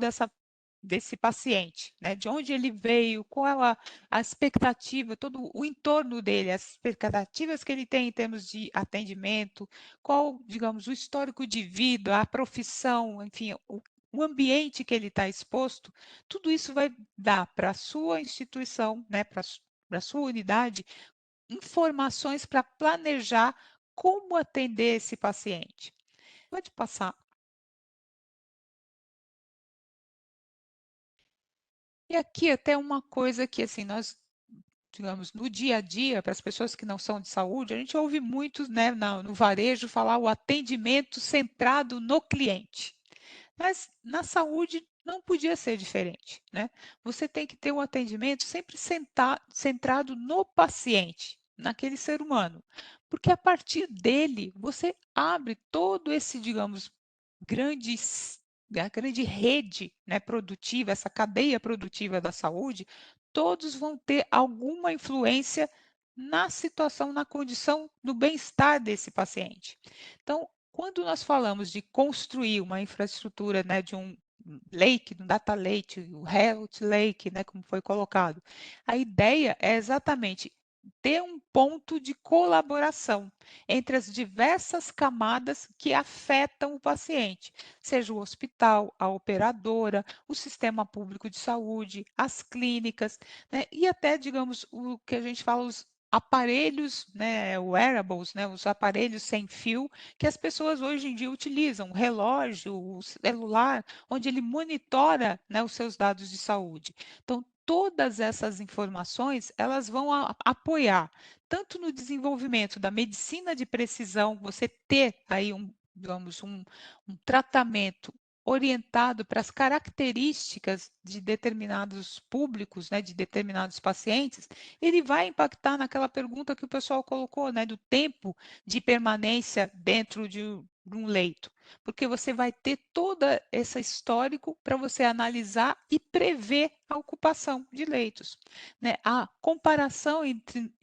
desse paciente, né? De onde ele veio, qual é a expectativa, todo o entorno dele, as expectativas que ele tem em termos de atendimento, qual, digamos, o histórico de vida, a profissão, enfim, o ambiente que ele está exposto, tudo isso vai dar para a sua instituição, né, para a sua unidade, informações para planejar como atender esse paciente. Pode passar. E aqui até uma coisa que assim nós, digamos, no dia a dia, para as pessoas que não são de saúde, a gente ouve muito, né, no varejo falar o atendimento centrado no cliente. Mas na saúde não podia ser diferente, né? Você tem que ter um atendimento sempre centrado no paciente, naquele ser humano, porque a partir dele você abre todo esse, digamos, grandes a grande rede, né, produtiva, essa cadeia produtiva da saúde, todos vão ter alguma influência na situação, na condição do bem-estar desse paciente. Então, quando nós falamos de construir uma infraestrutura, né, de um lake, um data lake, o health lake, né, como foi colocado, a ideia é exatamente ter um ponto de colaboração entre as diversas camadas que afetam o paciente, seja o hospital, a operadora, o sistema público de saúde, as clínicas, né, e até, digamos, o que a gente fala, os aparelhos, né, wearables, né, os aparelhos sem fio que as pessoas hoje em dia utilizam, o relógio, o celular, onde ele monitora, né, os seus dados de saúde. Então, todas essas informações, elas vão apoiar tanto no desenvolvimento da medicina de precisão, você ter aí digamos, um tratamento orientado para as características de determinados públicos, né, de determinados pacientes, ele vai impactar naquela pergunta que o pessoal colocou, né, do tempo de permanência dentro de um leito, porque você vai ter toda esse histórico para você analisar e prever a ocupação de leitos, né? A comparação em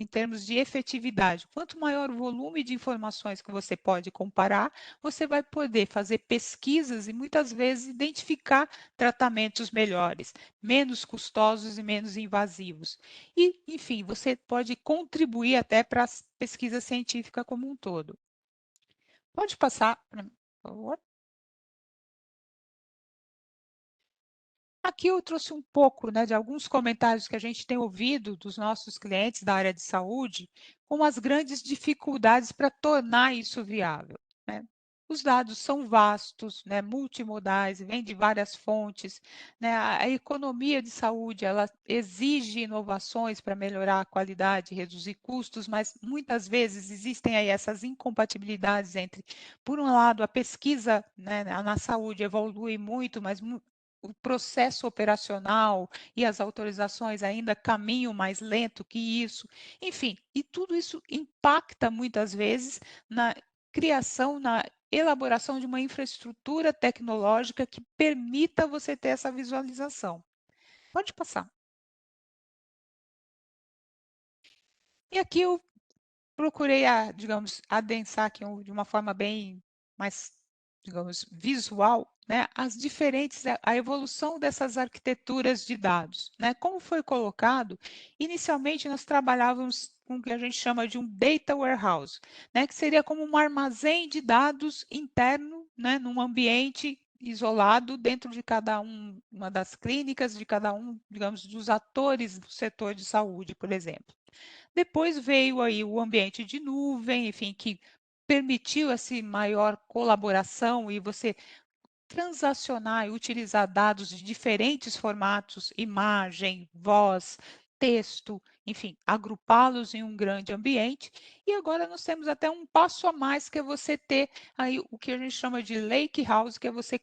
termos de efetividade, quanto maior o volume de informações que você pode comparar, você vai poder fazer pesquisas e muitas vezes identificar tratamentos melhores, menos custosos e menos invasivos. E, enfim, você pode contribuir até para a pesquisa científica como um todo. Pode passar, por favor. Aqui eu trouxe um pouco, né, de alguns comentários que a gente tem ouvido dos nossos clientes da área de saúde, com as grandes dificuldades para tornar isso viável, né. Os dados são vastos, né, multimodais, vêm de várias fontes, né, a economia de saúde, ela exige inovações para melhorar a qualidade, reduzir custos, mas muitas vezes existem aí essas incompatibilidades entre, por um lado, a pesquisa, né, na saúde evolui muito, mas o processo operacional e as autorizações ainda caminham mais lento que isso. Enfim, e tudo isso impacta muitas vezes na criação, na elaboração de uma infraestrutura tecnológica que permita você ter essa visualização. Pode passar. E aqui eu procurei, digamos, adensar aqui de uma forma bem mais digamos, visual, né, as diferentes, a evolução dessas arquiteturas de dados, né? Como foi colocado, inicialmente nós trabalhávamos com o que a gente chama de um data warehouse, né, que seria como um armazém de dados interno, né, num ambiente isolado dentro de cada uma das clínicas, de cada um, digamos, dos atores do setor de saúde, por exemplo. Depois veio aí o ambiente de nuvem, enfim, que permitiu essa maior colaboração e você transacionar e utilizar dados de diferentes formatos, imagem, voz, texto, enfim, agrupá-los em um grande ambiente. E agora nós temos até um passo a mais, que é você ter aí o que a gente chama de lake house, que é você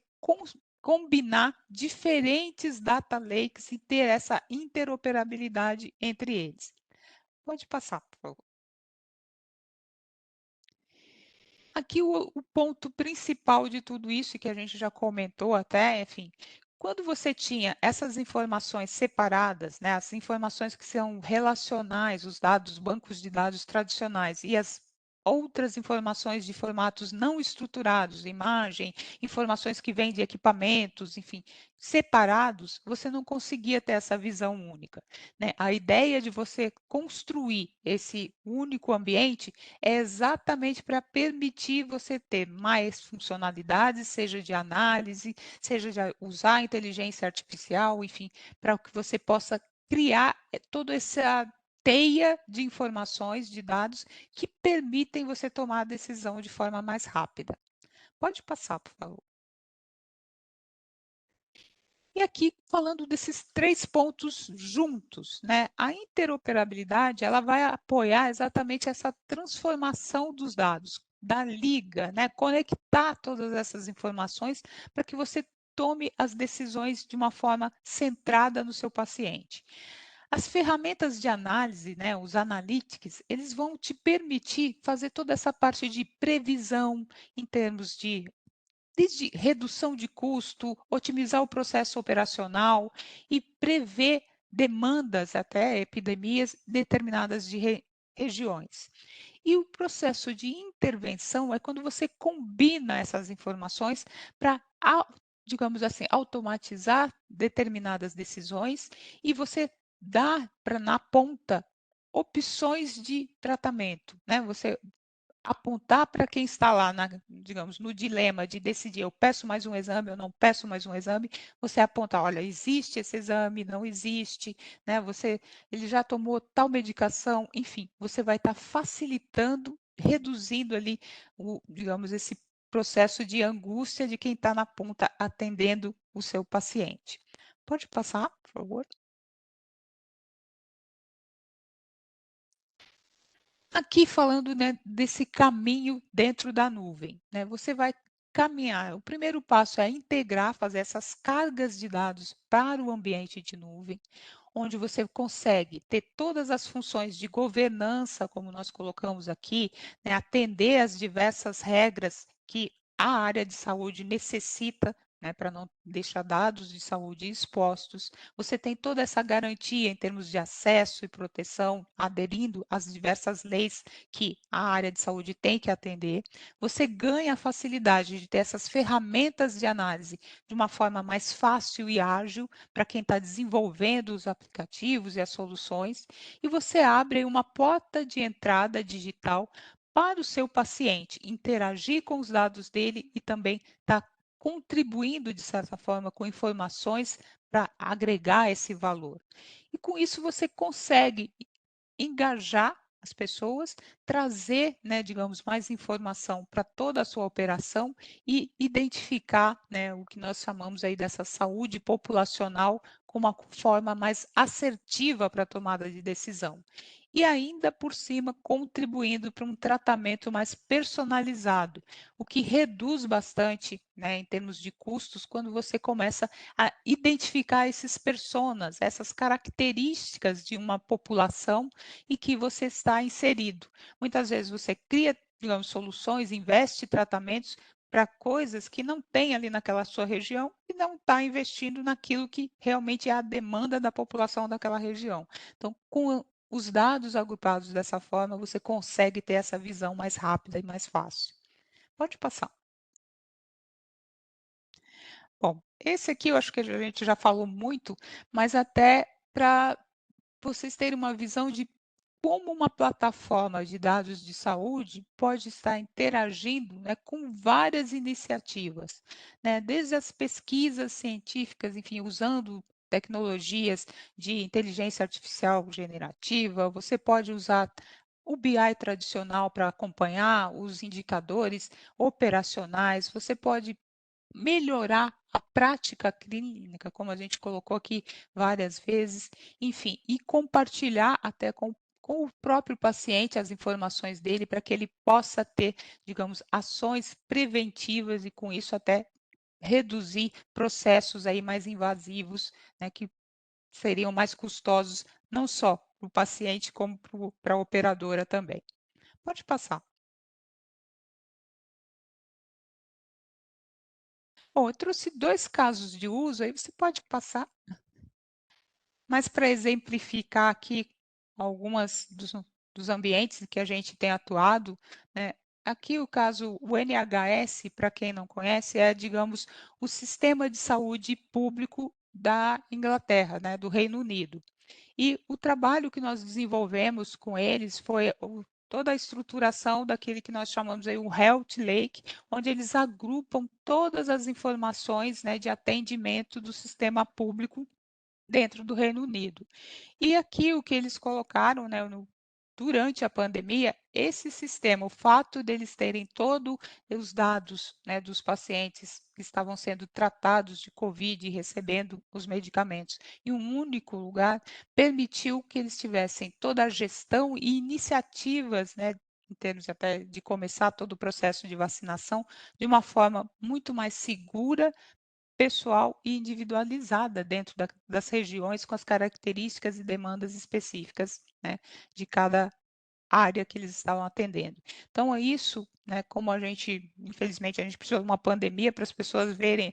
combinar diferentes data lakes e ter essa interoperabilidade entre eles. Pode passar, por favor. Aqui o ponto principal de tudo isso, e que a gente já comentou até, enfim, quando você tinha essas informações separadas, né, as informações que são relacionais, os dados, bancos de dados tradicionais e as outras informações de formatos não estruturados, imagem, informações que vêm de equipamentos, enfim, separados, você não conseguia ter essa visão única, né? A ideia de você construir esse único ambiente é exatamente para permitir você ter mais funcionalidades, seja de análise, seja de usar a inteligência artificial, enfim, para que você possa criar toda essa teia de informações, de dados, que permitem você tomar a decisão de forma mais rápida. Pode passar, por favor. E aqui, falando desses 3 pontos juntos, né, a interoperabilidade, ela vai apoiar exatamente essa transformação dos dados, da liga, né, conectar todas essas informações para que você tome as decisões de uma forma centrada no seu paciente. As ferramentas de análise, né, os analytics, eles vão te permitir fazer toda essa parte de previsão em termos de desde redução de custo, otimizar o processo operacional e prever demandas, até epidemias determinadas de regiões. E o processo de intervenção é quando você combina essas informações para, digamos assim, automatizar determinadas decisões e você dá para, na ponta, opções de tratamento, né? Você apontar para quem está lá, digamos, no dilema de decidir, eu peço mais um exame ou não peço mais um exame, você aponta, olha, existe esse exame, não existe, né? Ele já tomou tal medicação, enfim, você vai estar facilitando, reduzindo ali, digamos, esse processo de angústia de quem está na ponta atendendo o seu paciente. Pode passar, por favor? Aqui falando, né, desse caminho dentro da nuvem, né, você vai caminhar. O primeiro passo é integrar, fazer essas cargas de dados para o ambiente de nuvem, onde você consegue ter todas as funções de governança, como nós colocamos aqui, né, atender às diversas regras que a área de saúde necessita, né, para não deixar dados de saúde expostos. Você tem toda essa garantia em termos de acesso e proteção, aderindo às diversas leis que a área de saúde tem que atender. Você ganha a facilidade de ter essas ferramentas de análise de uma forma mais fácil e ágil para quem está desenvolvendo os aplicativos e as soluções, e você abre uma porta de entrada digital para o seu paciente interagir com os dados dele e também estar contribuindo, de certa forma, com informações para agregar esse valor. E com isso você consegue engajar as pessoas, trazer, né, digamos, mais informação para toda a sua operação e identificar, né, o que nós chamamos aí dessa saúde populacional com uma forma mais assertiva para a tomada de decisão. E ainda por cima contribuindo para um tratamento mais personalizado, o que reduz bastante, né, em termos de custos, quando você começa a identificar esses personas, essas características de uma população e que você está inserido. Muitas vezes você cria, digamos, soluções, investe em tratamentos para coisas que não tem ali naquela sua região e não está investindo naquilo que realmente é a demanda da população daquela região. Então, com os dados agrupados dessa forma, você consegue ter essa visão mais rápida e mais fácil. Pode passar. esse aqui eu acho que a gente já falou muito, mas até para vocês terem uma visão de como uma plataforma de dados de saúde pode estar interagindo, né, com várias iniciativas, né, desde as pesquisas científicas, enfim, usando tecnologias de inteligência artificial generativa, você pode usar o BI tradicional para acompanhar os indicadores operacionais, você pode melhorar a prática clínica, como a gente colocou aqui várias vezes, enfim, e compartilhar até com o próprio paciente as informações dele para que ele possa ter, digamos, ações preventivas e com isso até reduzir processos aí mais invasivos, né, que seriam mais custosos não só para o paciente como para a operadora também. Pode passar. Bom, eu trouxe 2 casos de uso, aí você pode passar. Mas para exemplificar aqui algumas dos ambientes em que a gente tem atuado, né, aqui o caso, o NHS, para quem não conhece, é, digamos, o sistema de saúde público da Inglaterra, né, do Reino Unido. E o trabalho que nós desenvolvemos com eles foi toda a estruturação daquele que nós chamamos aí o Health Lake, onde eles agrupam todas as informações, né, de atendimento do sistema público dentro do Reino Unido. E aqui o que eles colocaram, né, durante a pandemia, esse sistema, o fato deles terem todos os dados, né, dos pacientes que estavam sendo tratados de Covid e recebendo os medicamentos em um único lugar, permitiu que eles tivessem toda a gestão e iniciativas, né, em termos até de começar todo o processo de vacinação de uma forma muito mais segura, pessoal e individualizada dentro das regiões com as características e demandas específicas, né, de cada área que eles estavam atendendo. Então é isso, né, como a gente, infelizmente, a gente precisou de uma pandemia para as pessoas verem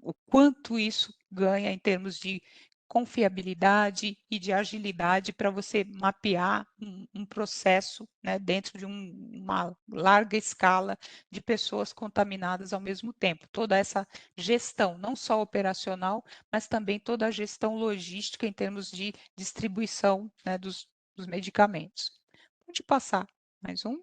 o quanto isso ganha em termos de confiabilidade e de agilidade para você mapear um processo, né, dentro de uma larga escala de pessoas contaminadas ao mesmo tempo. Toda essa gestão, não só operacional, mas também toda a gestão logística em termos de distribuição, né, dos medicamentos. Pode passar mais um.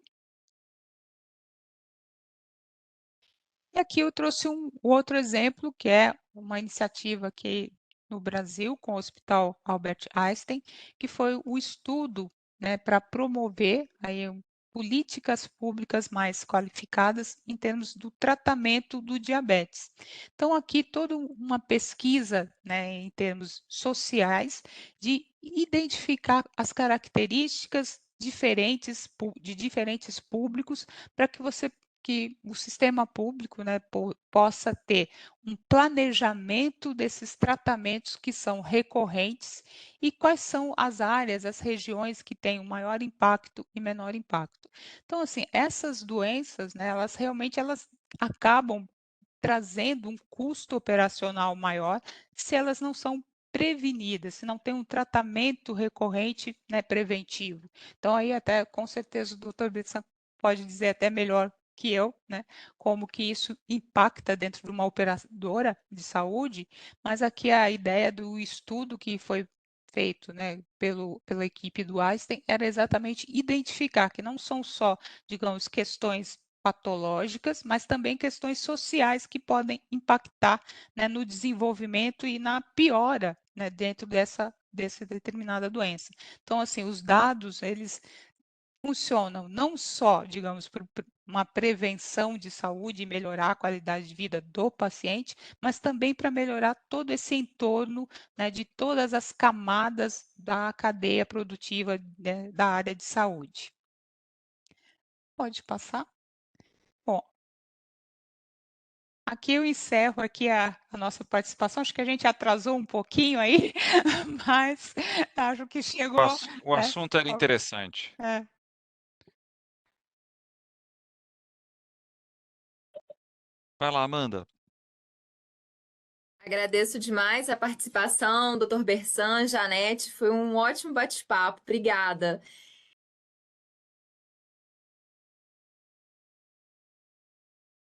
E aqui eu trouxe um outro exemplo, que é uma iniciativa aqui no Brasil, com o Hospital Albert Einstein, que foi o estudo, né, para promover aí, políticas públicas mais qualificadas em termos do tratamento do diabetes. Então, aqui toda uma pesquisa, né, em termos sociais, de identificar as características diferentes de diferentes públicos para que o sistema público, né, possa ter um planejamento desses tratamentos que são recorrentes e quais são as áreas, as regiões que têm o maior impacto e menor impacto. Então, assim, essas doenças, né, elas acabam trazendo um custo operacional maior se elas não são prevenidas, se não tem um tratamento recorrente, né, preventivo. Então aí até com certeza o doutor Bressan pode dizer até melhor que eu, né, como que isso impacta dentro de uma operadora de saúde, mas aqui a ideia do estudo que foi feito, né, pela equipe do Einstein era exatamente identificar que não são só, digamos, questões patológicas, mas também questões sociais que podem impactar, né, no desenvolvimento e na piora, né, dentro dessa determinada doença. Então, assim, os dados, eles funcionam não só, digamos, para uma prevenção de saúde e melhorar a qualidade de vida do paciente, mas também para melhorar todo esse entorno, né, de todas as camadas da cadeia produtiva, né, da área de saúde. Pode passar? Bom, aqui eu encerro aqui a nossa participação. Acho que a gente atrasou um pouquinho aí, mas acho que chegou, O né? assunto era interessante. É. Vai lá, Amanda. Agradeço demais a participação, doutor Bersan, Janete, foi um ótimo bate-papo, obrigada.